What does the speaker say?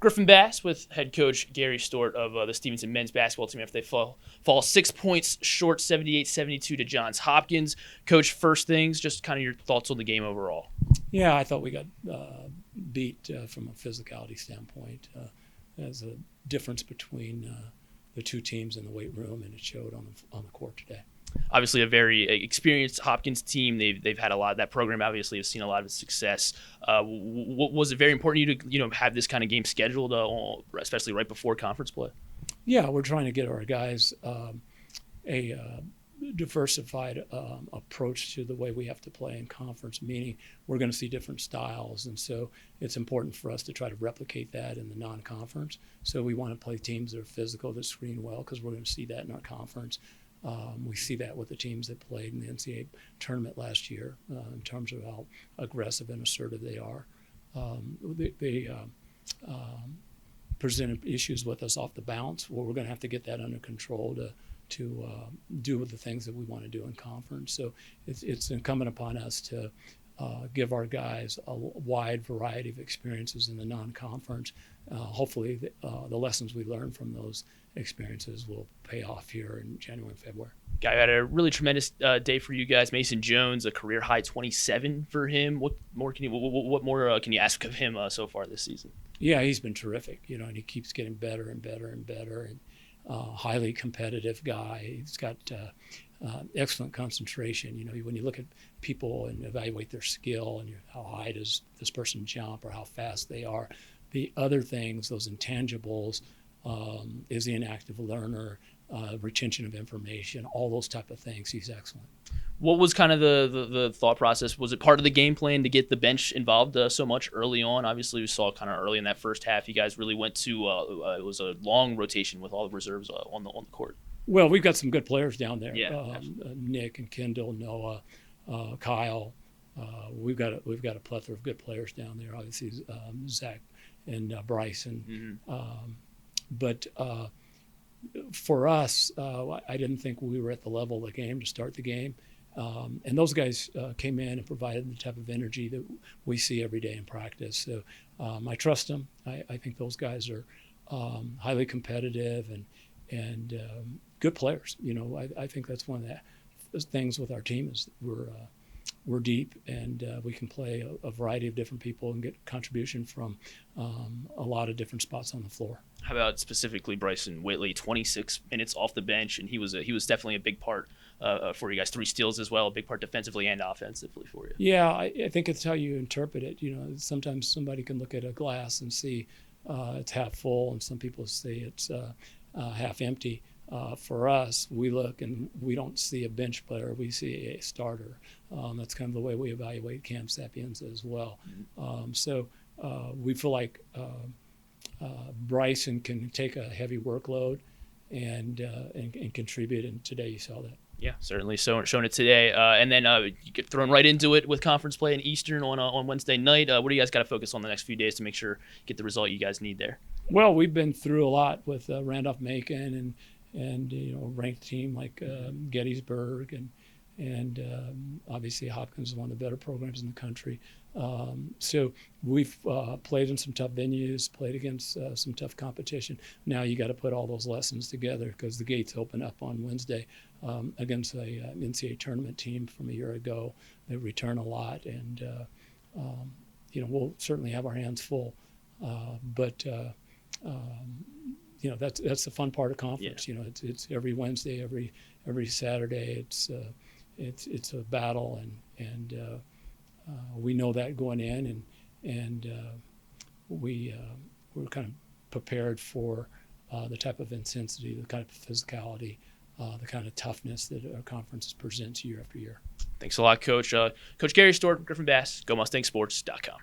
Griffin Bass with head coach Gary Stewart of the Stevenson men's basketball team after they fall 6 points short, 78-72 to Johns Hopkins. Coach, first things, just kind of your thoughts on the game overall. Yeah, I thought we got beat from a physicality standpoint. There's a difference between the two teams in the weight room, and it showed on the court today. Obviously, a very experienced Hopkins team. They've had a lot of that program. Obviously, have seen a lot of success. Was it very important to you to have this kind of game scheduled, especially right before conference play? Yeah, we're trying to get our guys a diversified approach to the way we have to play in conference, meaning we're going to see different styles, and so it's important for us to try to replicate that in the non-conference. So we want to play teams that are physical, that screen well, because we're going to see that in our conference. We see that with the teams that played in the NCAA tournament last year in terms of how aggressive and assertive they are. They presented issues with us off the bounce. Well, we're going to have to get that under control to do the things that we want to do in conference. So it's incumbent upon us to give our guys a wide variety of experiences in the non-conference. Hopefully the lessons we learn from those experiences will pay off here in January and February. Guy had a really tremendous day for you guys. Mason Jones, a career high 27 for him. What more can you ask of him so far this season? Yeah, he's been terrific. And he keeps getting better and better and better. And highly competitive guy. He's got excellent concentration. When you look at people and evaluate their skill and how high does this person jump or how fast they are, the other things, those intangibles, is he an active learner, retention of information, all those type of things, he's excellent. What was kind of the thought process? Was it part of the game plan to get the bench involved so much early on? Obviously, we saw kind of early in that first half, you guys really went to it was a long rotation with all the reserves on the court. Well, we've got some good players down there. Yeah, Nick and Kendall, Noah, Kyle. We've got a plethora of good players down there. Obviously, Zach and Bryson. Mm-hmm. But for us, I didn't think we were at the level of the game to start the game. And those guys came in and provided the type of energy that we see every day in practice. So I trust them. I think those guys are highly competitive and good players. I think that's one of the things with our team is we're deep and we can play a variety of different people and get contribution from a lot of different spots on the floor. How about specifically Bryson Whitley, 26 minutes off the bench, and he was definitely a big part for you guys. 3 steals as well, a big part defensively and offensively for you. Yeah, I think it's how you interpret it. Sometimes somebody can look at a glass and see it's half full, and some people say it's half empty. For us, we look and we don't see a bench player, we see a starter. That's kind of the way we evaluate Cam Sapiens as well. So we feel like Bryson can take a heavy workload and contribute, and today you saw that. Yeah, certainly shown it today. And then you get thrown right into it with conference play in Eastern on Wednesday night. What do you guys got to focus on the next few days to make sure get the result you guys need there? Well, we've been through a lot with Randolph-Macon and a ranked team like Gettysburg and obviously Hopkins is one of the better programs in the country. So we've played in some tough venues, played against some tough competition. Now you got to put all those lessons together because the gates open up on Wednesday against a NCAA tournament team from a year ago. They return a lot, and we'll certainly have our hands full. But that's the fun part of conference. Yeah. It's every Wednesday, every Saturday. It's a battle, and we know that going in, and we're kind of prepared for the type of intensity, the kind of physicality, the kind of toughness that our conference presents year after year. Thanks a lot, Coach. Coach Gary Stewart, Griffin Bass, GoMustangSports.com.